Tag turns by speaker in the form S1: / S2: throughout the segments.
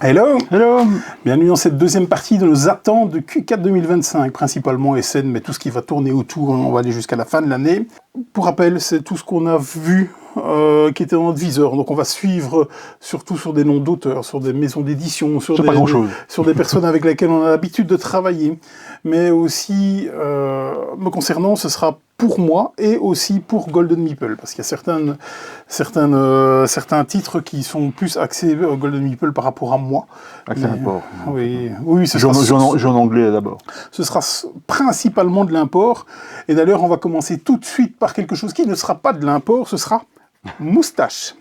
S1: Hello!
S2: Hello!
S1: Bienvenue dans cette deuxième partie de nos attentes de Q4 2025, principalement SN, mais tout ce qui va tourner autour, on va aller jusqu'à la fin de l'année. Pour rappel, c'est tout ce qu'on a vu qui était dans notre viseur, donc on va suivre surtout sur des noms d'auteurs, sur des maisons d'édition, sur des personnes avec lesquelles on a l'habitude de travailler, mais aussi, me concernant, ce sera pour moi et aussi pour Golden Meeple, parce qu'il y a certains titres qui sont plus axés Golden Meeple par rapport à moi.
S2: Accès import.
S1: Oui,
S2: ce sera en anglais d'abord.
S1: Ce sera principalement de l'import, et d'ailleurs on va commencer tout de suite par quelque chose qui ne sera pas de l'import, ce sera Moustache.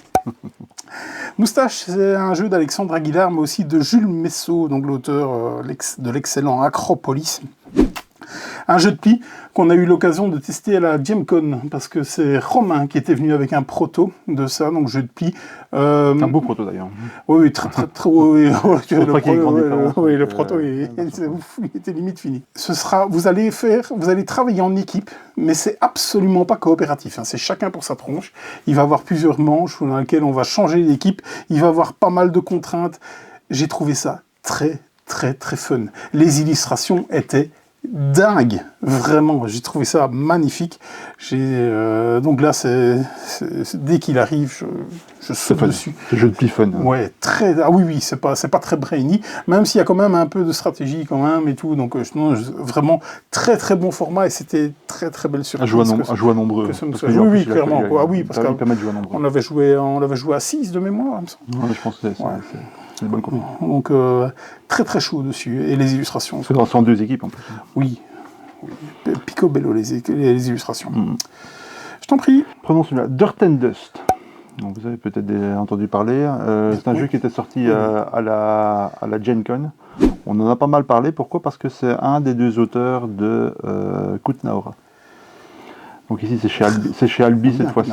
S1: Moustache, c'est un jeu d'Alexandre Aguilar, mais aussi de Jules Messot, donc l'auteur de l'excellent Acropolis. Un jeu de pli qu'on a eu l'occasion de tester à la Gemcon, parce que c'est Romain qui était venu avec un proto de ça, donc jeu de pli.
S2: Un beau proto d'ailleurs.
S1: Oui, très. Le proto, il était limite fini. Vous allez travailler en équipe, mais c'est absolument pas coopératif. C'est chacun pour sa tronche. Il va y avoir plusieurs manches dans lesquelles on va changer l'équipe. Il va y avoir pas mal de contraintes. J'ai trouvé ça très fun. Les illustrations étaient dingue, vraiment, j'ai trouvé ça magnifique. Donc là, dès qu'il arrive, je saute dessus.
S2: C'est jeu de pli fun.
S1: Ouais, oui, c'est pas très brainy, même s'il y a quand même un peu de stratégie quand même et tout. Donc vraiment très bon format, et c'était très belle surprise.
S2: À jouer à nombreux.
S1: Oui, clairement. Parce
S2: qu'on
S1: avait joué à 6 de mémoire.
S2: Ouais, je pense que c'est une bonne copie.
S1: Donc très chaud dessus, et les illustrations.
S2: C'est en 2 équipes en plus.
S1: Oui. Picobello les illustrations. Je t'en prie.
S2: Prenons celui-là, Dirt and Dust. Donc, vous avez peut-être déjà entendu parler. C'est un jeu qui était sorti à la Gen-Con. On en a pas mal parlé. Pourquoi ? Parce que c'est un des 2 auteurs de Kutnaora. Donc ici c'est chez Albi cette fois-ci.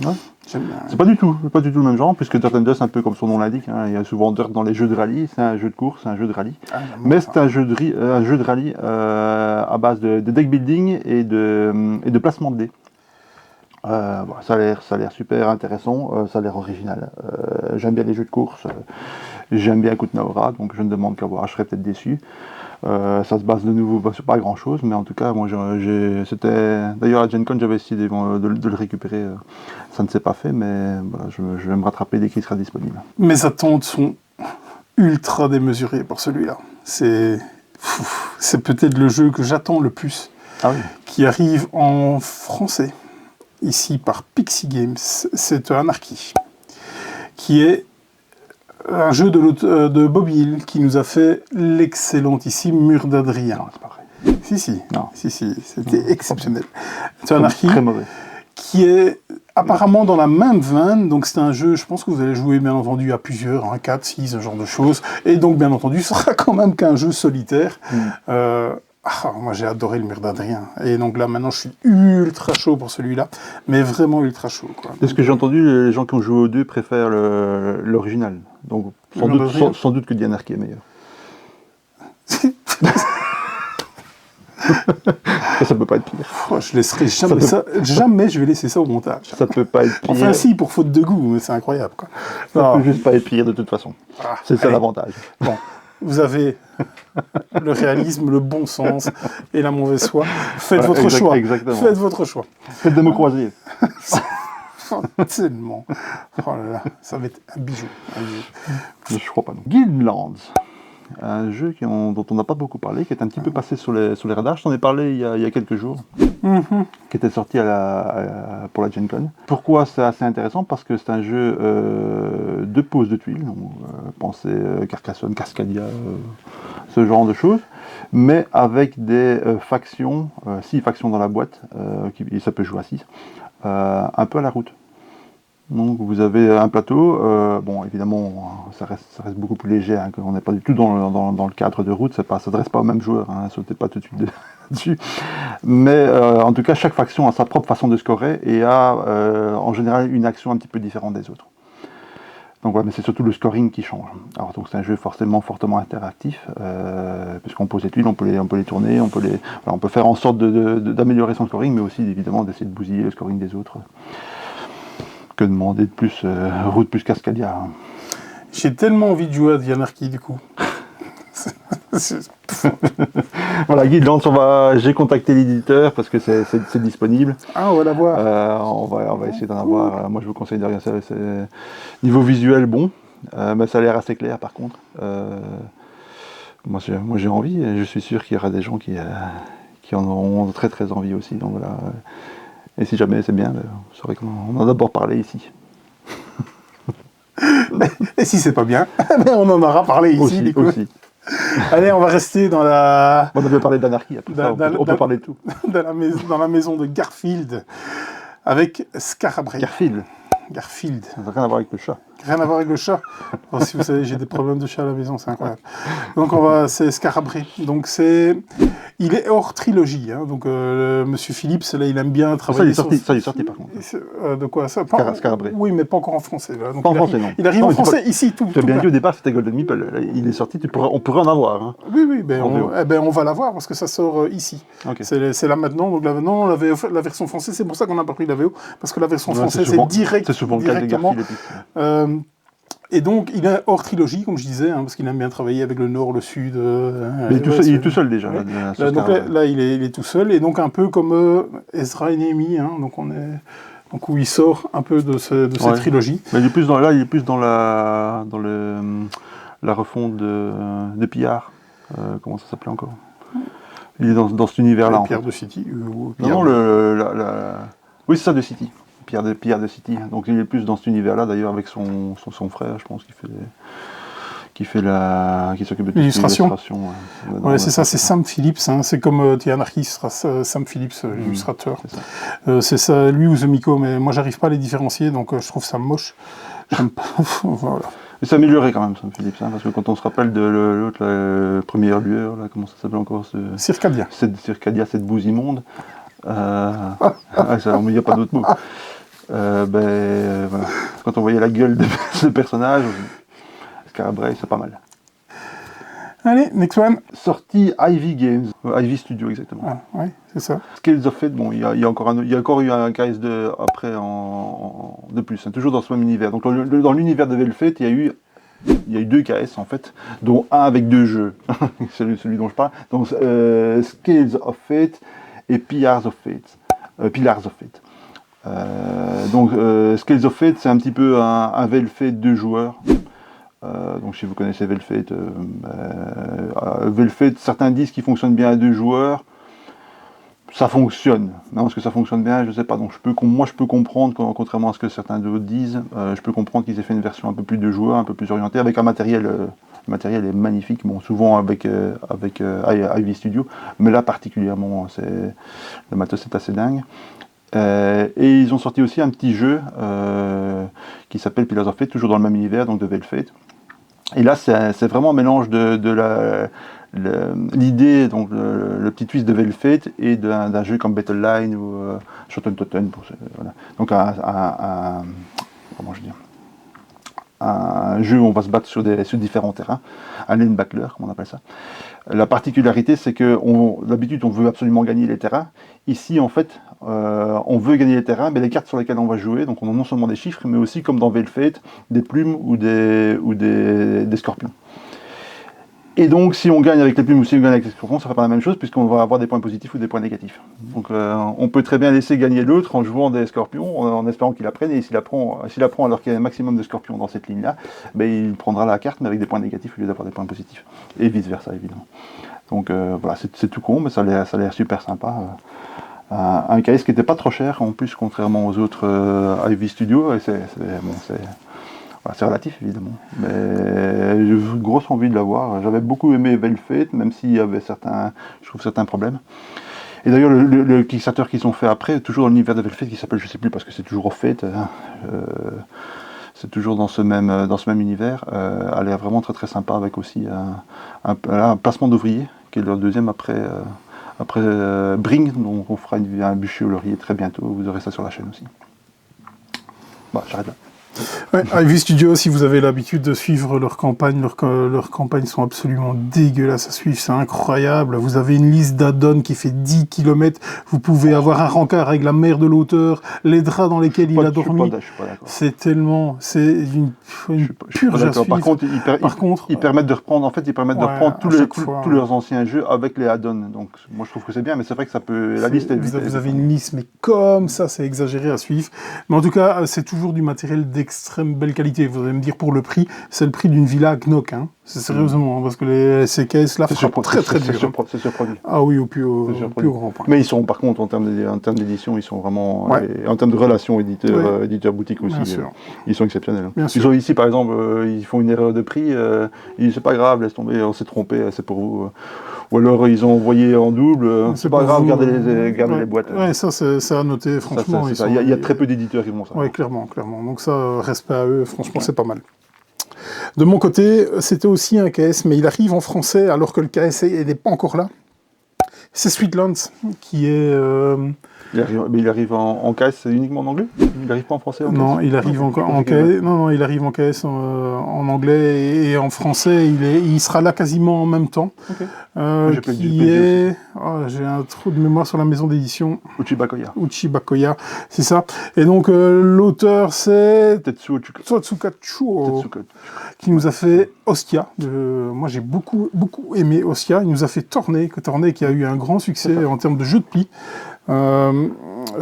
S2: Ouais. C'est pas du tout le même genre, puisque Dirt and Dust, un peu comme son nom l'indique, il y a souvent Dirt dans les jeux de rallye, c'est un jeu de course, c'est un jeu de rallye. Mais c'est un jeu de rallye à base de deck building et de placement de dés. Ça a l'air super intéressant, ça a l'air original. J'aime bien les jeux de course, j'aime bien Kutnaora, donc je ne demande qu'à voir, je serais peut-être déçu. Ça se base de nouveau sur pas grand chose, mais en tout cas, moi, c'était. D'ailleurs, à Gen Con, j'avais essayé de le récupérer. Ça ne s'est pas fait, mais voilà, je vais me rattraper dès qu'il sera disponible.
S1: Mes attentes sont ultra démesurées pour celui-là. C'est peut-être le jeu que j'attends le plus, qui arrive en français, ici par Pixie Games. C'est Anarchy, qui est un jeu de Bob Hill qui nous a fait l'excellentissime Mur d'Adrien.
S2: Non, c'est pas vrai.
S1: Si, c'était exceptionnel. C'est Anarchy,
S2: très mauvais.
S1: Qui est apparemment dans la même veine, donc c'est un jeu, je pense que vous allez jouer bien entendu à plusieurs, 4, 6, ce genre de choses, et donc bien entendu, ce sera quand même qu'un jeu solitaire. Moi j'ai adoré le Mur d'Adrien, et donc là maintenant je suis ultra chaud pour celui-là, mais vraiment ultra chaud.
S2: De ce que j'ai entendu, les gens qui ont joué aux 2 préfèrent l'original, donc sans doute que Anarchy est meilleur. Ça peut pas être pire.
S1: Je laisserai jamais je vais laisser ça au montage.
S2: Ça peut pas être pire.
S1: Enfin si, pour faute de goût, mais c'est incroyable.
S2: Ça peut juste pas être pire de toute façon. C'est ça l'avantage.
S1: Bon. Vous avez le réalisme, le bon sens et la mauvaise foi. Faites votre choix.
S2: Exactement.
S1: Faites votre choix.
S2: Faites de me croiser.
S1: Tellement. Oh là là, ça va être un bijou.
S2: Je crois pas non. Guildlands. Un jeu dont on n'a pas beaucoup parlé, qui est un petit peu passé sur les radars. Je t'en ai parlé il y a quelques jours, qui était sorti pour la Gen Con. Pourquoi c'est assez intéressant ? Parce que c'est un jeu de pose de tuiles, pensez Carcassonne, Cascadia, ce genre de choses, mais avec des factions, 6 factions dans la boîte, ça peut jouer à 6, un peu à la route. Donc vous avez un plateau, évidemment ça reste beaucoup plus léger, on n'est pas du tout dans le cadre de route, ça ne s'adresse pas aux mêmes joueurs, sautez pas tout de suite dessus. Mais en tout cas chaque faction a sa propre façon de scorer et a en général une action un petit peu différente des autres. Donc voilà, mais c'est surtout le scoring qui change. Alors donc c'est un jeu fortement interactif, puisqu'on pose les tuiles, on peut les tourner, on peut faire en sorte d'améliorer son scoring, mais aussi évidemment d'essayer de bousiller le scoring des autres. Que demander de plus, route plus Cascadia.
S1: J'ai tellement envie de jouer à The Anarchy, du coup.
S2: Voilà, Guildlands, j'ai contacté l'éditeur parce que c'est disponible.
S1: Ah, on va la voir.
S2: On va essayer d'en avoir. Moi, je vous conseille de regarder ça. C'est niveau visuel bon, mais ça a l'air assez clair par contre. Moi, j'ai envie et je suis sûr qu'il y aura des gens qui en auront très très envie aussi. Donc voilà. Et si jamais c'est bien, c'est vrai qu'on en a d'abord parlé ici.
S1: Et si c'est pas bien, on en aura parlé ici,
S2: Aussi,
S1: du coup.
S2: aussi.
S1: Allez, on va rester dans la...
S2: On avait parlé d'anarchie, après ça, on peut parler de tout.
S1: dans la maison de Garfield, avec Scarabée.
S2: Garfield. Ça n'a rien à voir avec le chat.
S1: Rien à voir avec le chat. Oh, si vous savez, j'ai des problèmes de chat à la maison, c'est incroyable. Donc c'est Scarabée. Donc il est hors trilogie. Hein. Donc Monsieur Phillips, là, il aime bien travailler.
S2: Ça, il est sorti par contre.
S1: De quoi ça?
S2: Scarabée.
S1: Oui, mais pas encore en français. Là. Donc,
S2: pas en français, non.
S1: Il arrive en français ici.
S2: Tu as bien dit au départ, c'était Golden Meeple. Il est sorti, on pourrait en avoir. Hein.
S1: Oui, on va l'avoir parce que ça sort ici.
S2: Okay.
S1: C'est là maintenant. Donc là maintenant, la version française, c'est pour ça qu'on n'a pas pris la VO, parce que la version française, c'est direct.
S2: C'est souvent le cas de Garfield.
S1: Et donc, il est hors trilogie, comme je disais, hein, parce qu'il aime bien travailler avec le Nord, le Sud.
S2: Mais il est tout seul déjà.
S1: Ouais. Donc là, il est tout seul, et donc un peu comme Ezra et Néhémie, hein, donc où il sort un peu de cette trilogie.
S2: Mais il est plus dans la refonte de Pillard. Comment ça s'appelait encore? Il est dans cet univers-là.
S1: Pierre de City.
S2: Non, oui, c'est ça, de City. Pierre de City. Donc il est plus dans cet univers-là, d'ailleurs, avec son frère, je pense, qui s'occupe de
S1: l'illustration.
S2: Ouais,
S1: c'est ça, c'est Sam Phillips. Hein. C'est comme The Anarchy, ce sera Sam Phillips, l'illustrateur. C'est ça, lui ou The Miko, mais moi, j'arrive pas à les différencier, donc je trouve ça moche. J'aime pas. Voilà.
S2: Mais c'est amélioré quand même, Sam Phillips, hein, parce que quand on se rappelle de l'autre, la première lueur, là, comment ça s'appelle encore
S1: Circadia.
S2: Circadia, cette bouse immonde. Il n'y a pas d'autre mot. Voilà. Quand on voyait la gueule de ce personnage, Scarabée, c'est pas mal.
S1: Allez, next one.
S2: Sortie Ivy Games, Ivy Studio exactement.
S1: Ah, oui, c'est ça.
S2: Scales of Fate, bon, il y a encore eu un KS après de plus, hein, toujours dans ce même univers. Donc dans l'univers de Velfate, il y a eu 2 KS en fait, dont un avec 2 jeux, celui dont je parle. Donc Scales of Fate et Pillars of Fate. Donc Scales of Fate, c'est un petit peu un Velfate 2 joueurs. Donc si vous connaissez Velfate, Velfate, certains disent qu'il fonctionne bien à 2 joueurs. Ça fonctionne. Non, est-ce que ça fonctionne bien? Je ne sais pas. Donc moi je peux comprendre, contrairement à ce que certains d'autres disent, je peux comprendre qu'ils aient fait une version un peu plus 2 joueurs, un peu plus orientée, avec un matériel. Le matériel est magnifique, bon, souvent avec Ivy Studio, mais là particulièrement, le matos est assez dingue. Et ils ont sorti aussi un petit jeu qui s'appelle Pillars of Fate, toujours dans le même univers, donc de Velfate. Et là, c'est vraiment un mélange de l'idée, donc le petit twist de Velfate et d'un jeu comme Battle Line ou Shoten Totten. Voilà. Donc comment je dis, un jeu où on va se battre sur différents terrains, un lane battler, comme on appelle ça. La particularité, c'est que d'habitude, on veut absolument gagner les terrains. Ici, en fait, on veut gagner les terrains, mais les cartes sur lesquelles on va jouer, donc on a non seulement des chiffres, mais aussi, comme dans Velfate, des plumes ou des scorpions. Et donc, si on gagne avec les plumes ou si on gagne avec les scorpions, ça ne fait pas la même chose, puisqu'on va avoir des points positifs ou des points négatifs. Donc, on peut très bien laisser gagner l'autre en jouant des scorpions, en espérant qu'il la prenne, et s'il la prend alors qu'il y a un maximum de scorpions dans cette ligne-là, il prendra la carte, mais avec des points négatifs au lieu d'avoir des points positifs. Et vice-versa, évidemment. Donc, voilà, c'est tout con, mais ça a l'air super sympa. Un KS qui n'était pas trop cher, en plus, contrairement aux autres Ivy Studio, et c'est relatif évidemment, mais j'ai eu grosse envie de l'avoir. J'avais beaucoup aimé Velfate, même s'il y avait certains problèmes. Et d'ailleurs, le Kickstarter qu'ils ont fait après, toujours dans l'univers de Velfate, qui s'appelle, je sais plus parce que c'est toujours au Fate, c'est toujours dans ce même univers, a l'air vraiment très très sympa, avec aussi un placement d'ouvriers, qui est le deuxième après Bring, donc on fera un bûcher au laurier très bientôt, vous aurez ça sur la chaîne aussi. Bon, j'arrête là.
S1: Ouais, Ivy Studio, si vous avez l'habitude de suivre leurs campagnes sont absolument dégueulasses à suivre, c'est incroyable. Vous avez une liste d'add-ons qui fait 10 km, vous pouvez avoir un rencard avec la mère de l'auteur, les draps dans lesquels il a dormi.
S2: Je suis pas d'accord.
S1: C'est une purge à suivre.
S2: Par contre, ils permettent de reprendre, tous leurs anciens jeux avec les add-ons. Donc, moi, je trouve que c'est bien, mais c'est vrai que ça peut, la liste est vite.
S1: Vous avez une liste, mais comme ça, c'est exagéré à suivre. Mais en tout cas, c'est toujours du matériel d'extrême belle qualité. Vous allez me dire, pour le prix, c'est le prix d'une villa Gnoc, hein. C'est sérieusement, parce que ces caisses-là frappent très très dur.
S2: C'est surproduit.
S1: Ah oui, au plus grand point.
S2: Mais ils sont, par contre, en termes d'édition, ils sont vraiment, et en termes de relations éditeur-boutique aussi, ils sont exceptionnels. Ils ont ici, par exemple, ils font une erreur de prix, ils disent c'est pas grave, laisse tomber, on s'est trompé, c'est pour vous. Ou alors ils ont envoyé en double, c'est pas grave, gardez les boîtes.
S1: Ouais, ça c'est à noter, franchement.
S2: Il y a très peu d'éditeurs qui font ça.
S1: Oui, clairement. Donc ça, respect à eux, franchement, c'est pas mal. De mon côté, c'était aussi un KS, mais il arrive en français alors que le KS n'est pas encore là. C'est Sweetlands qui est...
S2: Il arrive en KS uniquement en anglais? Il n'arrive pas en français en KS?
S1: Non, il arrive en KS. Non, il arrive en KS en anglais et en français. Il sera là quasiment en même temps.
S2: Okay.
S1: J'ai un trou de mémoire sur la maison d'édition.
S2: Uchibakoya,
S1: c'est ça. Et donc l'auteur c'est Totsuka Chuo, qui nous a fait Ostia. Moi j'ai beaucoup aimé Ostia. Il nous a fait Torné qui a eu un grand succès en termes de jeu de pli.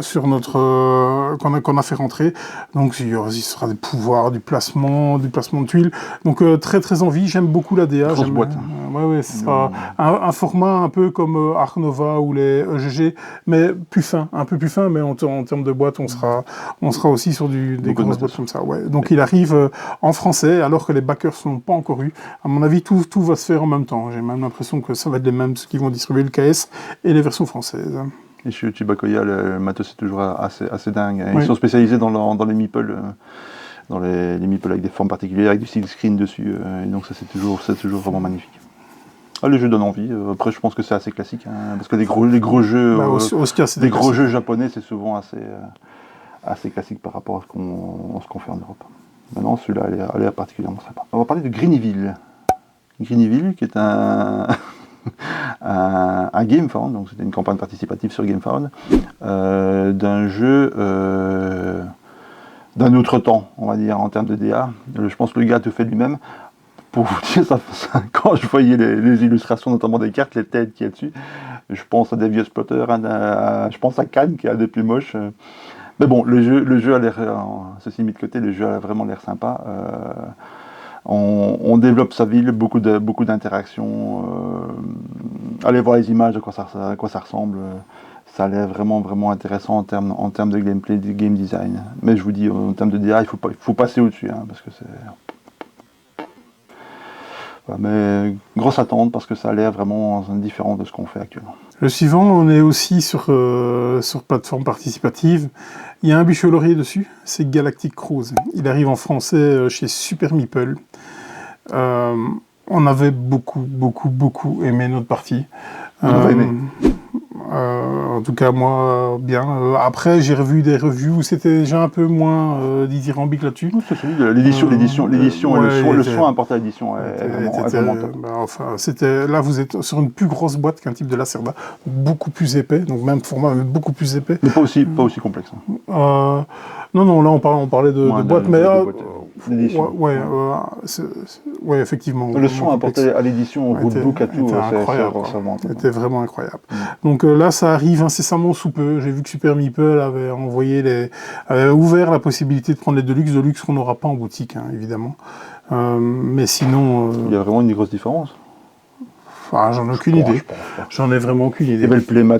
S1: Sur notre qu'on a fait rentrer, donc il sera des pouvoirs, du placement de tuiles, donc très très envie. J'aime beaucoup la DA.
S2: Grosse boîte.
S1: Ce sera un format un peu comme Ark Nova ou les EGG, mais un peu plus fin, mais en termes de boîte, on sera aussi sur des grosses boîtes comme ça. Ouais. Donc il arrive en français, alors que les backers ne l'ont pas encore eu. À mon avis, tout va se faire en même temps. J'ai même l'impression que ça va être les mêmes qui vont distribuer le KS et les versions françaises.
S2: Et chez Uchibakoya, le matos est toujours assez dingue. Ils sont spécialisés dans les meeples, dans les meeples avec des formes particulières, avec du silk screen dessus. Et donc ça, c'est toujours vraiment magnifique. Le jeu donne envie. Après, je pense que c'est assez classique, hein, parce que les gros jeux, jeux japonais, c'est souvent assez classique par rapport à ce qu'on fait en Europe. Maintenant, celui-là, elle est particulièrement sympa. On va parler de Greenville. Greenville, qui est un GameFound, donc c'était une campagne participative sur GameFound, d'un jeu d'un autre temps, on va dire, en termes de DA. Je pense que le gars tout fait lui-même. Pour vous dire, quand je voyais les illustrations, notamment des cartes, les têtes qu'il y a dessus, je pense à des vieux spotters, je pense à Cannes, qui est un des plus moches. Mais bon, le jeu a l'air, ceci mis de côté, le jeu a vraiment l'air sympa. On développe sa ville, beaucoup d'interactions. Allez voir les images de quoi ça ressemble. Ça a l'air vraiment intéressant en termes de gameplay, de game design. Mais je vous dis, en termes de DA, il faut passer au-dessus, hein, parce que c'est... Mais grosse attente, parce que ça a l'air vraiment différent de ce qu'on fait actuellement.
S1: Le suivant, on est aussi sur plateforme participative. Il y a un bûcher au laurier dessus, c'est Galactic Cruise. Il arrive en français chez Super Meeple. On avait beaucoup aimé notre partie.
S2: On avait aimé.
S1: En tout cas, moi, bien. Après, j'ai revu des revues où c'était déjà un peu moins dithyrambique là-dessus.
S2: C'est solide. L'édition et le soin apporté à l'édition est vraiment top.
S1: Là, vous êtes sur une plus grosse boîte qu'un type de Lacerda, beaucoup plus épais, donc même format, mais beaucoup plus épais.
S2: Mais pas aussi complexe.
S1: Non, là, on parlait de boîte, mais... Ouais, effectivement.
S2: Le soin apporté à l'édition, au roadbook, à tout,
S1: c'était vraiment incroyable. Donc là, ça arrive incessamment sous peu. J'ai vu que Super Meeple avait ouvert la possibilité de prendre les Deluxe qu'on n'aura pas en boutique, hein, évidemment. Mais sinon...
S2: Il y a vraiment une grosse différence.
S1: J'en ai aucune idée. J'en ai vraiment aucune idée.
S2: Il y avait le playmat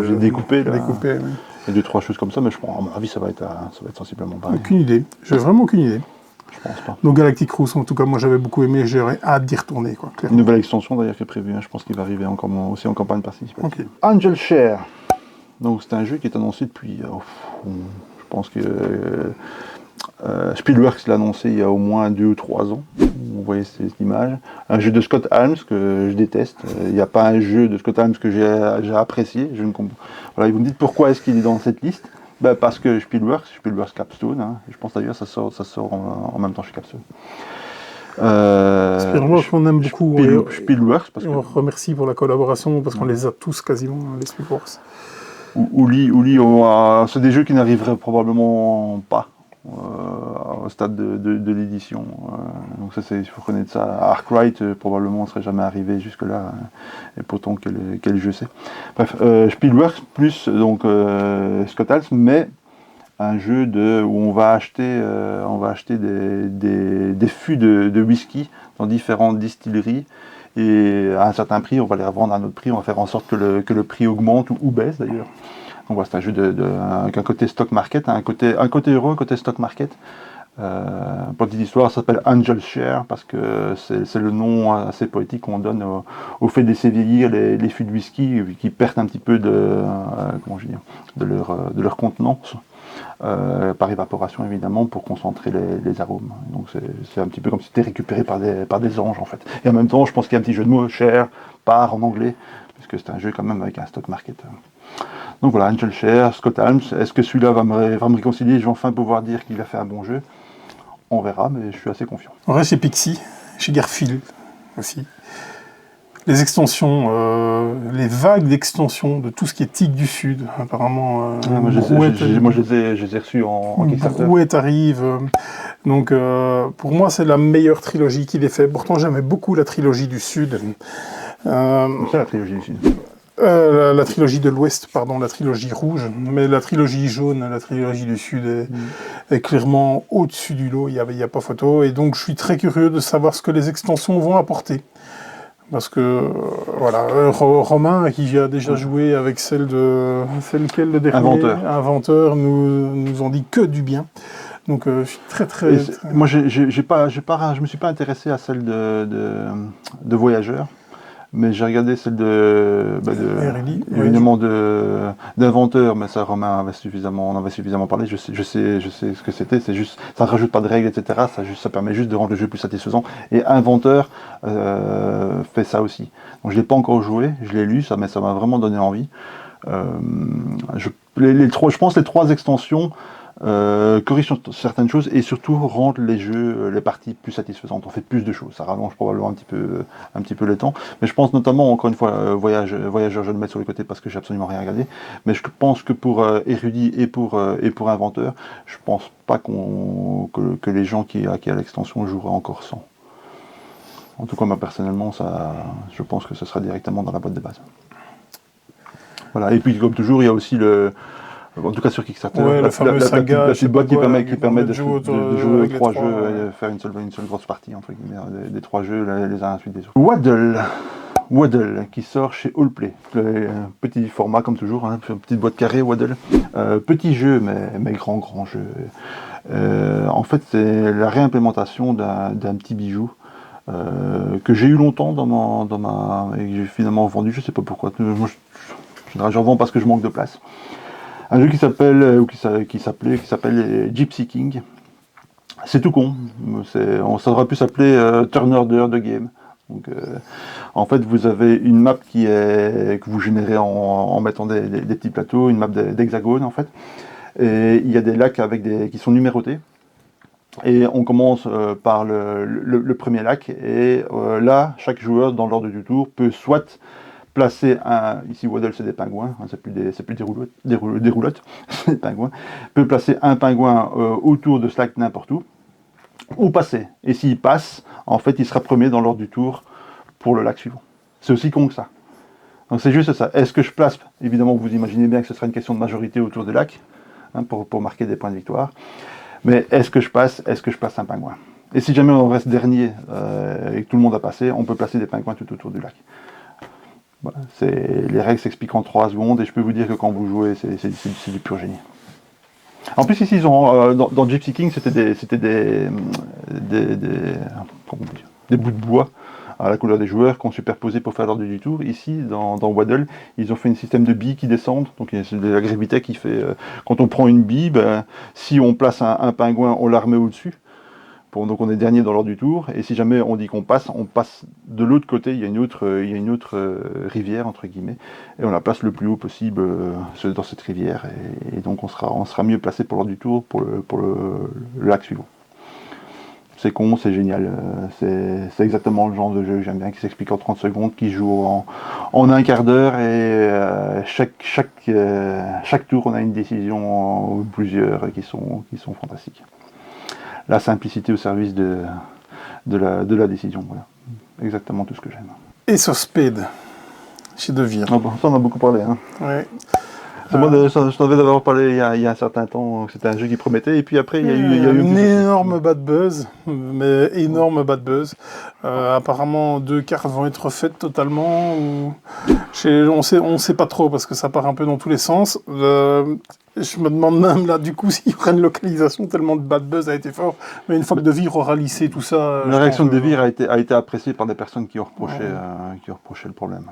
S2: j'ai découpé, là.
S1: Oui.
S2: Il y a 2-3 choses comme ça, mais je pense, à mon avis, ça va être sensiblement pareil.
S1: Aucune idée. J'ai vraiment aucune idée.
S2: Je pense pas.
S1: Donc Galactic Cruise, en tout cas, moi j'avais beaucoup aimé, j'aurais hâte d'y retourner, quoi, clairement.
S2: Une nouvelle extension d'ailleurs qui est prévue, hein. Je pense qu'il va arriver aussi en campagne participative.
S1: Okay.
S2: Angel Share. Donc c'est un jeu qui est annoncé depuis, je pense que Spielworks l'a annoncé il y a au moins 2 ou 3 ans. Vous voyez cette image. Un jeu de Scott Almes que je déteste. Il n'y a pas un jeu de Scott Almes que j'ai apprécié. Voilà, vous me dites pourquoi est-ce qu'il est dans cette liste. Parce que Spielworks Capstone, hein, je pense d'ailleurs ça sort en même temps chez Capstone.
S1: Spielworks, on aime beaucoup.
S2: Spielworks, parce
S1: on remercie pour la collaboration, parce qu'on les a tous quasiment, les Spielworks.
S2: Ouli, c'est des jeux qui n'arriveraient probablement pas au stade de l'édition. Donc ça, il faut connaître ça. Arkwright, probablement, ne serait jamais arrivé jusque-là. Et pourtant, quel jeu c'est. Bref, Spielworks plus donc Scott Hals, mais un jeu où on va acheter des fûts de whisky dans différentes distilleries. Et à un certain prix, on va les revendre à un autre prix, on va faire en sorte que le prix augmente ou baisse d'ailleurs. Donc voilà, c'est un jeu avec un côté stock market, un côté euro, un côté stock market. Pour petite histoire, ça s'appelle Angel Share parce que c'est le nom assez poétique qu'on donne au fait de laisser vieillir les fûts de whisky qui perdent un petit peu de leur contenance. Par évaporation évidemment pour concentrer les arômes. Donc c'est un petit peu comme si c'était récupéré par des anges en fait. Et en même temps, je pense qu'il y a un petit jeu de mots, share, part en anglais, puisque c'est un jeu quand même avec un stock market. Donc voilà, Angel Share, Scott Hals. Est-ce que celui-là va me réconcilier? Je vais enfin pouvoir dire qu'il a fait un bon jeu. On verra, mais je suis assez confiant.
S1: On reste chez Pixie, chez Garfield aussi. Les extensions, les vagues d'extensions de tout ce qui est Tigre du Sud, apparemment.
S2: Moi, je les ai reçus en Kickstarter.
S1: Brouette arrive. Donc, pour moi, c'est la meilleure trilogie qu'il ait fait. Pourtant, j'aimais beaucoup la trilogie du Sud.
S2: C'est la trilogie du Sud.
S1: La trilogie de l'Ouest, pardon, la trilogie rouge, mais la trilogie jaune, la trilogie du Sud est clairement au-dessus du lot, il y a pas photo, et donc je suis très curieux de savoir ce que les extensions vont apporter. Parce que, voilà, Romain, qui a déjà joué avec celle lequel le dernier Inventeur nous ont dit que du bien. Donc je suis très...
S2: Moi, je me suis pas intéressé à celle de Voyageur. Mais j'ai regardé celle évidemment d'Inventeur, mais ça Romain on avait suffisamment parlé, je sais ce que c'était, c'est juste, ça ne rajoute pas de règles, etc. Ça permet juste de rendre le jeu plus satisfaisant. Et Inventeur fait ça aussi. Donc je ne l'ai pas encore joué, je l'ai lu, mais ça m'a vraiment donné envie. Je pense que les trois extensions corrige certaines choses et surtout rendent les parties plus satisfaisantes. On fait plus de choses, ça rallonge probablement un petit peu le temps. Mais je pense notamment, encore une fois, Voyageur, je le mets sur le côté parce que j'ai absolument rien regardé. Mais je pense que pour Érudit et pour Inventeur, je pense pas que les gens qui à l'extension joueraient encore sans. En tout cas, moi personnellement, je pense que ce sera directement dans la boîte de base. Voilà. Et puis, comme toujours, il y a aussi en tout cas sur Kickstarter,
S1: la petite
S2: boîte qui permet de jouer aux trois jeux et faire une seule grosse partie entre guillemets, des trois jeux les uns à la suite des autres. Waddle qui sort chez Allplay. Petit format comme toujours, hein, petite boîte carrée Waddle. Petit jeu mais grand jeu. En fait c'est la réimplémentation d'un petit bijou que j'ai eu longtemps et que j'ai finalement vendu, je sais pas pourquoi. Moi j'en vends parce que je manque de place. Un jeu qui s'appelle Gypsy King. C'est tout con. Ça aurait pu s'appeler Turner de Game. Donc, en fait, vous avez une map que vous générez en mettant des petits plateaux, une map d'hexagone en fait. Et il y a des lacs qui sont numérotés. Et on commence par le premier lac. Et là, chaque joueur, dans l'ordre du tour, peut soit placer ici Waddle c'est des pingouins, hein, c'est plus des roulottes, c'est des pingouins, peut placer un pingouin autour de ce lac n'importe où, ou passer. Et s'il passe, en fait il sera premier dans l'ordre du tour pour le lac suivant. C'est aussi con que ça. Donc c'est juste ça. Est-ce que je place, évidemment vous imaginez bien que ce sera une question de majorité autour des lacs, hein, pour marquer des points de victoire, mais est-ce que je place un pingouin? Et si jamais on reste dernier et que tout le monde a passé, on peut placer des pingouins tout autour du lac. Voilà, les règles s'expliquent en 3 secondes et je peux vous dire que quand vous jouez, c'est du pur génie. En plus ici, ils ont, dans Gypsy King, c'était des bouts de bois à la couleur des joueurs qu'on superposait pour faire l'ordre du tour. Ici, dans Waddle, ils ont fait un système de billes qui descendent. Donc c'est de la gravité qui fait, quand on prend une bille, si on place un pingouin, on la remet au-dessus. Donc on est dernier dans l'ordre du tour, et si jamais on dit qu'on passe, on passe de l'autre côté, il y a une autre rivière, entre guillemets, et on la place le plus haut possible dans cette rivière, et donc on sera mieux placé pour l'ordre du tour pour le lac suivant. C'est con, c'est génial, c'est exactement le genre de jeu que j'aime bien, qui s'explique en 30 secondes, qui joue en un quart d'heure, et chaque tour on a une décision ou plusieurs qui sont fantastiques. La simplicité au service de la décision, voilà. Exactement tout ce que j'aime.
S1: Ace of Spades, chez De Vere.
S2: Ah bon, ça on a beaucoup parlé, hein.
S1: Ouais.
S2: Je t'avais d'abord parlé il y a un certain temps, que c'était un jeu qui promettait, et puis après il y a eu
S1: un énorme bad buzz, mais énorme bad buzz. Apparemment 2 cartes vont être refaites totalement, on sait pas trop parce que ça part un peu dans tous les sens. Je me demande même là du coup s'il y aura une localisation tellement de bad buzz a été fort, mais une fois que De Vere aura lissé tout ça.
S2: La réaction de De Vere a été appréciée par des personnes qui ont reproché le problème.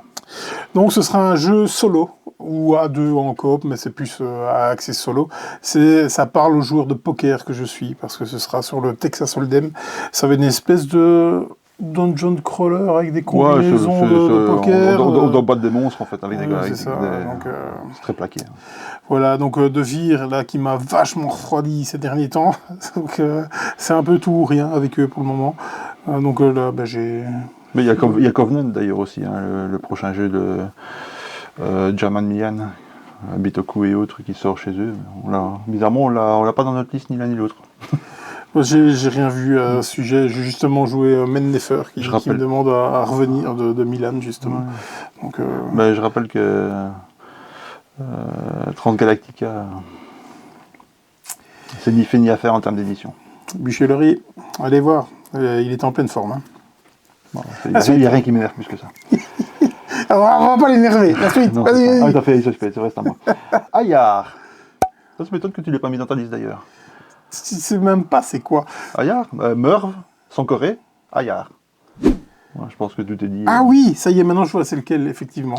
S1: Donc ce sera un jeu solo ou à 2 en coop, mais c'est plus à accès solo. Ça parle aux joueurs de poker que je suis parce que ce sera sur le Texas Hold'em. Ça va être une espèce de dungeon crawler avec des combinaisons de poker.
S2: On doit battre des monstres en fait avec des gars.
S1: C'est
S2: très plaqué. Hein.
S1: Voilà, donc De Vere là qui m'a vachement refroidi ces derniers temps. Donc c'est un peu tout ou rien avec eux pour le moment. Donc là, j'ai.
S2: Mais il y a Covenant d'ailleurs aussi, hein, le prochain jeu de German Mian, Bitoku et autres qui sort chez eux. Bizarrement, on l'a pas dans notre liste ni l'un ni l'autre.
S1: J'ai rien vu à ce sujet. J'ai justement joué Mennefer qui me demande à revenir de Milan justement. Ouais. Donc,
S2: je rappelle que Transgalactica, c'est ni fait ni à faire en termes d'édition.
S1: Bûcherie, allez voir, il est en pleine forme. Hein.
S2: Il n'y a rien qui m'énerve plus que ça.
S1: Alors, on va pas l'énerver. La suite, vas-y.
S2: T'as fait ça reste à moi. Ayar. Ça m'étonne que tu l'aies pas mis dans ta liste d'ailleurs.
S1: Tu sais même pas c'est quoi.
S2: Ayar, Merv, Sankoré, Ayar. Ouais, je pense que tout est dit.
S1: Ah oui, ça y est, maintenant je vois c'est lequel, effectivement.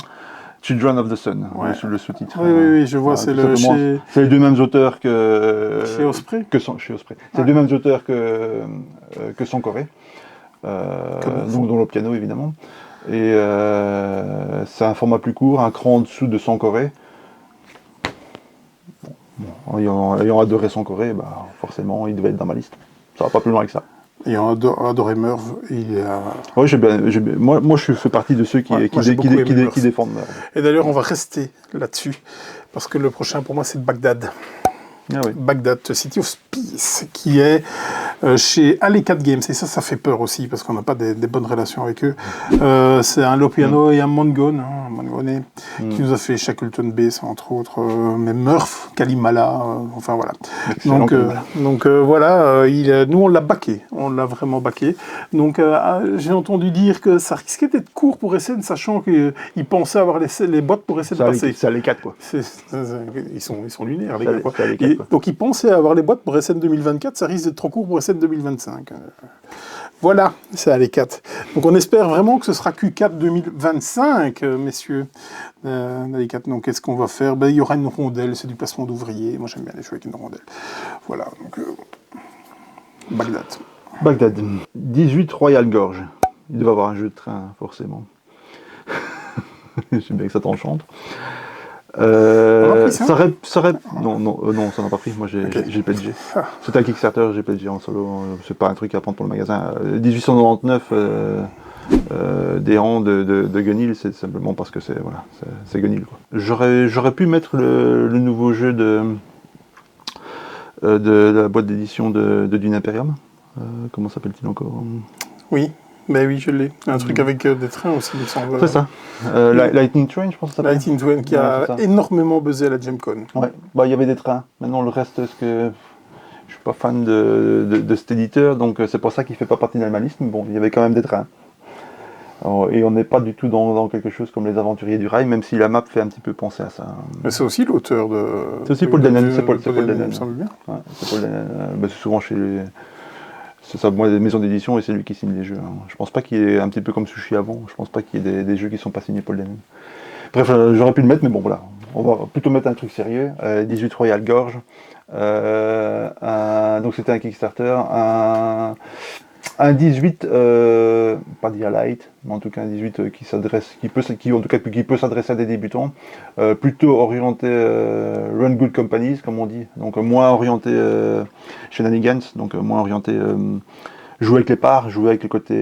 S2: Children of the Sun, le sous-titre.
S1: Oui, je vois, c'est
S2: les deux mêmes auteurs que...
S1: Chez Osprey.
S2: Chez Osprey. C'est les deux mêmes auteurs que Sankoré. Donc dans le piano évidemment, et c'est un format plus court, un cran en dessous de Sankoré. Ayant adoré Sankoré, forcément il devait être dans ma liste. Ça va pas plus loin que ça.
S1: Ayant adoré Merv, il a...
S2: Oui, moi je fais partie de ceux qui défendent Merv.
S1: Et d'ailleurs on va rester là-dessus, parce que le prochain pour moi c'est Bagdad.
S2: Ah oui.
S1: Bagdad, City of Peace, qui est chez Alekat Games, et ça fait peur aussi, parce qu'on n'a pas des bonnes relations avec eux. C'est un Lopiano et un Mongone, qui nous a fait Shackleton Base, entre autres, mais Murph, Kalimala, enfin voilà. Donc voilà, nous on l'a backé, on l'a vraiment backé. Donc j'ai entendu dire que ça risquait d'être court pour Essen, sachant qu'ils pensaient avoir les boîtes pour Essen passer.
S2: C'est Alekat quoi.
S1: Ils sont lunaires, les gars. Donc ils pensaient avoir les boîtes pour SN 2024, ça risque d'être trop court pour SN 2025. Voilà, c'est à les 4. Donc on espère vraiment que ce sera Q4 2025, messieurs. Les 4. Donc qu'est-ce qu'on va faire ? Il y aura une rondelle, c'est du placement d'ouvriers. Moi j'aime bien les jeux avec une rondelle. Voilà, donc
S2: Bagdad. 18 Royal Gorge. Il doit avoir un jeu de train, forcément. Je sais bien que ça t'enchante. Non, ça n'a pas pris. Moi, j'ai PLG. C'est un Kickstarter, j'ai PLG en solo. C'est pas un truc à prendre pour le magasin. 1899 des rangs de Gunil, c'est simplement parce que c'est Gunil. J'aurais pu mettre le nouveau jeu de la boîte d'édition de Dune Imperium. Comment s'appelle-t-il encore ?
S1: Oui. Ben oui, je l'ai. Un truc avec des trains aussi, il me semble.
S2: C'est ça. Lightning Train, je pense que ça s'appelle.
S1: Lightning Train qui a énormément buzzé à la Gemcon.
S2: Ouais, il y avait des trains. Maintenant, le reste, je suis pas fan de cet éditeur, donc c'est pour ça qu'il fait pas partie de ma liste, mais bon, il y avait quand même des trains. Et on n'est pas du tout dans quelque chose comme les Aventuriers du Rail, même si la map fait un petit peu penser à ça.
S1: Mais c'est aussi l'auteur de...
S2: C'est aussi Paul Dennen, c'est Paul Dennen.
S1: Ça me semble bien.
S2: Ouais, c'est Paul Dennen. C'est souvent chez les... C'est ça, moi, les maisons d'édition, et c'est lui qui signe les jeux. Je pense pas qu'il y ait un petit peu comme Sushi avant, je pense pas qu'il y ait des jeux qui sont pas signés Paul Dennen. Bref, j'aurais pu le mettre, mais bon, voilà. on va plutôt mettre un truc sérieux. 18 Royal Gorge. Donc c'était un Kickstarter. Un 18, pas dire light, mais en tout cas un 18 qui peut s'adresser à des débutants, plutôt orienté run good companies comme on dit, donc moins orienté shenanigans, donc moins orienté jouer avec les parts, jouer avec le côté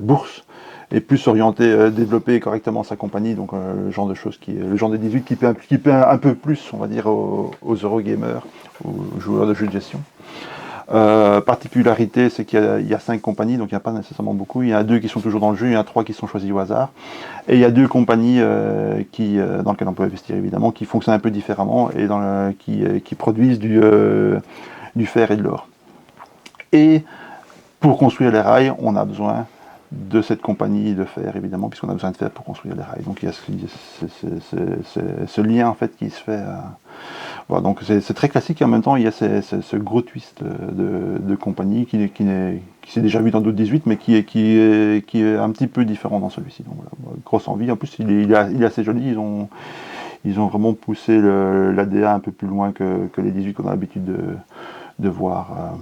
S2: bourse, et plus orienté développer correctement sa compagnie, donc le genre de choses le genre de 18 qui peut un peu plus, on va dire, aux Eurogamers, aux joueurs de jeux de gestion. Particularité, c'est qu'il y a 5 compagnies, donc il n'y a pas nécessairement beaucoup. Il y en a 2 qui sont toujours dans le jeu, il y en a 3 qui sont choisis au hasard. Et il y a 2 compagnies dans lesquelles on peut investir évidemment, qui fonctionnent un peu différemment et qui produisent du fer et de l'or. Et pour construire les rails, on a besoin de cette compagnie de fer, évidemment, puisqu'on a besoin de fer pour construire les rails. Donc il y a ce lien en fait qui se fait. Voilà, donc c'est très classique et en même temps il y a ce gros twist de compagnie qui s'est déjà vu dans d'autres 18, mais qui est un petit peu différent dans celui-ci. Donc voilà, grosse envie. En plus il est assez joli. Ils ont vraiment poussé l'ADA un peu plus loin que les 18 qu'on a l'habitude de voir.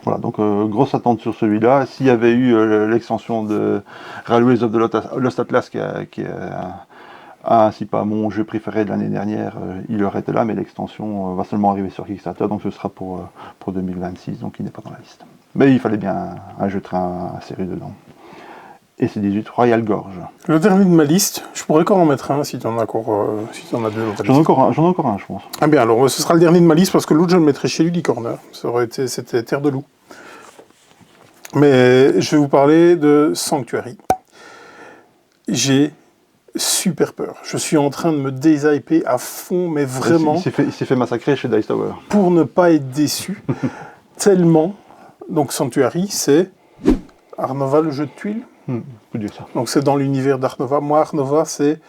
S2: Voilà, donc grosse attente sur celui-là. S'il y avait eu l'extension de Railways of the Lost Atlas, qui est si pas mon jeu préféré de l'année dernière, il aurait été là, mais l'extension va seulement arriver sur Kickstarter, donc ce sera pour 2026, donc il n'est pas dans la liste. Mais il fallait bien un jeu train sérieux dedans. Et c'est 18 Royal Gorge.
S1: Le dernier de ma liste, je pourrais encore en mettre un si tu en as encore, si tu en as 2 dans ta liste.
S2: J'en ai encore un, je pense.
S1: Ah bien, alors ce sera le dernier de ma liste parce que l'autre je le mettrai chez Lily Corner. C'était Terre de Loup. Mais je vais vous parler de Sanctuary. J'ai super peur. Je suis en train de me déshyper à fond, mais vraiment.
S2: Il s'est fait massacrer chez Dice Tower.
S1: Pour ne pas être déçu. Tellement. Donc Sanctuary, c'est Art-Nova, le jeu de tuiles.
S2: On peut dire ça.
S1: Donc c'est dans l'univers d'Art-Nova. Moi, Art-Nova, c'est...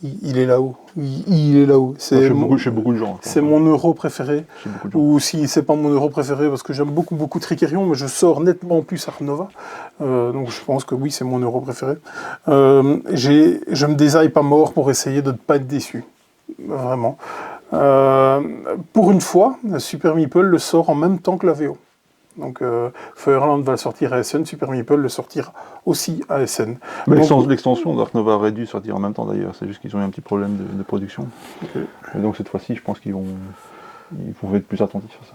S1: Il est là-haut. Il est là-haut.
S2: Chez beaucoup de gens.
S1: C'est mon euro préféré. Ou si c'est pas mon euro préféré, parce que j'aime beaucoup Tricerion, mais je sors nettement plus Art-Nova. Donc je pense que oui, c'est mon euro préféré. Je me désaille pas mort pour essayer de ne pas être déçu. Vraiment. Pour une fois, Super Meeple le sort en même temps que la VO. Donc Feuerland va le sortir à SN, Super Meeple le sortira aussi à SN.
S2: L'extension d'Art Nova aurait dû sortir en même temps d'ailleurs, c'est juste qu'ils ont eu un petit problème de production. Okay. Et donc cette fois-ci, je pense qu'ils vont être plus attentifs à ça.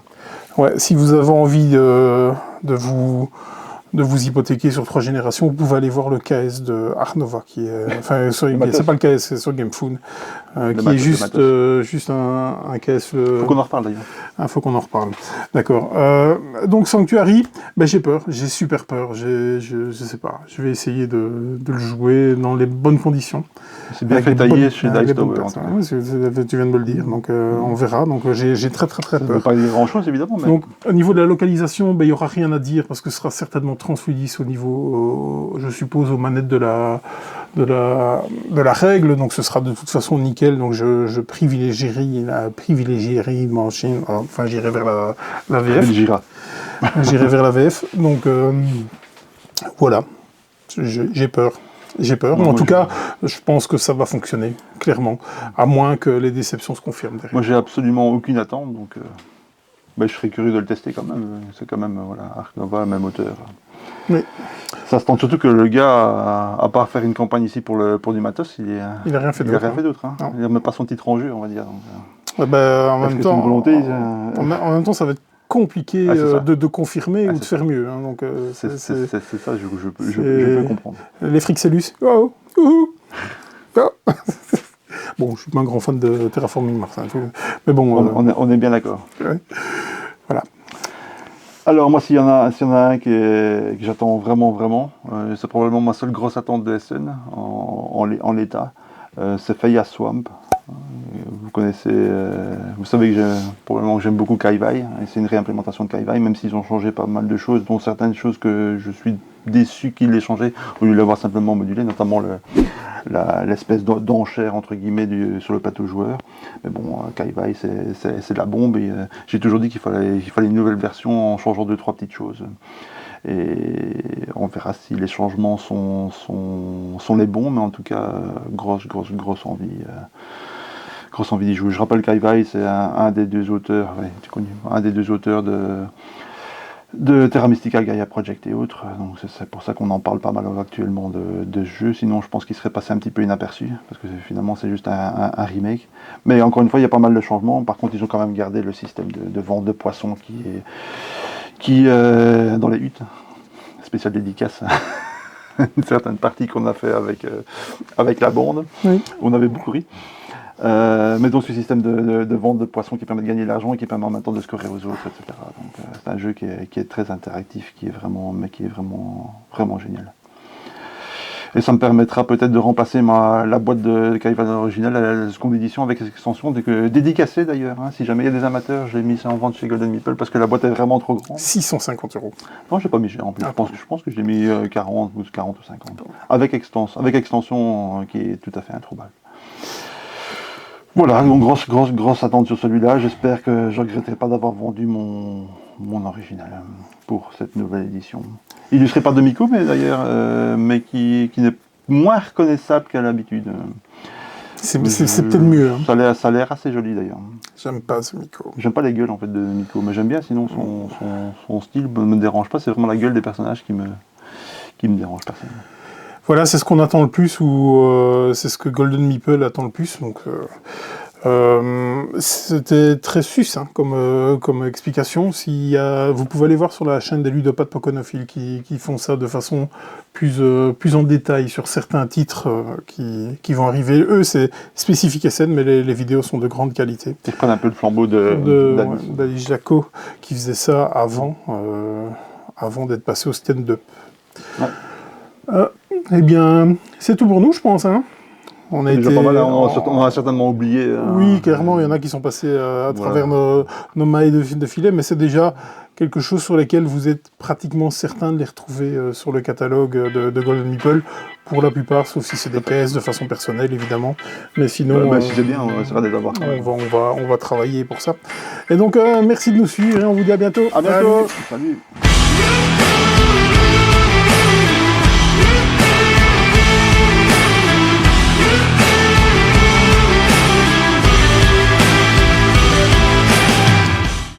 S1: Ouais, si vous avez envie de vous hypothéquer sur 3 générations, vous pouvez aller voir le KS de Art-Nova, qui est... Enfin, c'est pas le KS, c'est sur GameFoon, qui est juste un KS...
S2: Faut qu'on en reparle d'ailleurs.
S1: Ah, faut qu'on en reparle. D'accord. Donc Sanctuary, j'ai peur, j'ai super peur, je sais pas, je vais essayer de le jouer dans les bonnes conditions.
S2: C'est bien fait tailler chez Dice Tower.
S1: Tu viens de me le dire, donc on verra. Donc j'ai très peur.
S2: Ça ne veut pas dire grand-chose évidemment. Mais...
S1: Donc au niveau de la localisation, il n'y aura rien à dire parce que ce sera certainement transfluidis au niveau, je suppose, aux manettes de la règle. Donc ce sera de toute façon nickel. Donc je privilégierai Machine. Enfin, j'irai vers la VF. J'irai vers la VF. Donc voilà, j'ai peur. Mais en tout cas, je pense que ça va fonctionner, clairement. À moins que les déceptions se confirment derrière.
S2: Moi, j'ai absolument aucune attente, donc je serais curieux de le tester quand même. C'est quand même, Art-Nova, même auteur.
S1: Oui.
S2: Ça se tente surtout que le gars, à part faire une campagne ici pour du matos, il n'a rien fait d'autre. Hein. Il n'a même pas son titre en jeu, on va dire. Donc,
S1: en même temps,
S2: en
S1: même temps, ça va être compliqué de confirmer ou de faire mieux. Hein, donc,
S2: c'est ça, je peux comprendre.
S1: Les Frixellus. Bon, je suis pas un grand fan de Terraforming Mars. Hein, mais bon,
S2: on est bien d'accord.
S1: Ouais. Voilà.
S2: Alors moi, s'il y en a un que j'attends vraiment, c'est probablement ma seule grosse attente de SN en l'état, c'est Faya Swamp. Vous connaissez, vous savez que probablement j'aime beaucoup Kai-Vai, et c'est une réimplémentation de Kai-Vai, même s'ils ont changé pas mal de choses, dont certaines choses que je suis déçu qu'ils l'aient changé, au lieu de l'avoir simplement modulé, notamment l'espèce d'enchère entre guillemets sur le plateau joueur. Mais bon, Kai-Vai c'est de la bombe, et j'ai toujours dit qu'il fallait une nouvelle version en changeant 2-3 petites choses. Et on verra si les changements sont les bons, mais en tout cas, grosse envie. Grosse envie d'y jouer. Je rappelle qu'Aiwai, c'est un des deux auteurs, tu connu, un des deux auteurs de Terra Mystica, Gaia Project et autres. Donc c'est pour ça qu'on en parle pas mal actuellement de ce jeu. Sinon, je pense qu'il serait passé un petit peu inaperçu, parce que finalement, c'est juste un remake. Mais encore une fois, il y a pas mal de changements. Par contre, ils ont quand même gardé le système de vente de poissons qui dans les huttes. Spéciale dédicace. Une certaine partie qu'on a fait avec la bande.
S1: Oui.
S2: On avait beaucoup ri. Mais donc ce système de vente de poissons qui permet de gagner de l'argent et qui permet en même temps de scorer aux autres, etc. Donc c'est un jeu qui est très interactif, qui est vraiment génial. Et ça me permettra peut-être de remplacer la boîte de Kaivan originale, la seconde édition, avec cette extension dédicacée d'ailleurs. Hein. Si jamais il y a des amateurs, je l'ai mis ça en vente chez Golden Meeple parce que la boîte est vraiment trop grande.
S1: 650 €.
S2: Non, je n'ai pas mis cher en plus. Je pense que je l'ai mis 40 ou 50. Avec extension qui est tout à fait introuvable. Voilà, donc grosse attente sur celui-là. J'espère que je ne regretterai pas d'avoir vendu mon original pour cette nouvelle édition. Illustré par Demico, mais d'ailleurs, mais qui n'est moins reconnaissable qu'à l'habitude.
S1: C'est peut-être mieux. Hein.
S2: Ça a l'air assez joli d'ailleurs.
S1: J'aime pas ce Demico.
S2: J'aime pas les gueules en fait de Demico, mais j'aime bien sinon son style ne me dérange pas. C'est vraiment la gueule des personnages qui me dérange personnellement.
S1: Voilà, c'est ce qu'on attend le plus, ou c'est ce que Golden Meeple attend le plus. Donc, c'était très succinct comme explication. Vous pouvez aller voir sur la chaîne des ludopathes poconophiles qui font ça de façon plus en détail sur certains titres qui vont arriver. Eux, c'est spécifique SN, mais les vidéos sont de grande qualité.
S2: Ils prennent un peu le flambeau
S1: d'Alice Jaco, qui faisait ça avant d'être passé au stand-up. Ouais. Eh bien, c'est tout pour nous, je pense. Hein. On a
S2: certainement oublié.
S1: Oui, clairement, il y en a qui sont passés à travers nos mailles de filet, mais c'est déjà quelque chose sur lesquels vous êtes pratiquement certain de les retrouver sur le catalogue de Golden Meeple, pour la plupart, sauf si c'est des PS de façon personnelle, évidemment. Mais sinon,
S2: si c'est bien, on essaiera de les avoir.
S1: On va travailler pour ça. Et donc, merci de nous suivre et on vous dit à bientôt.
S2: À bientôt. Salut.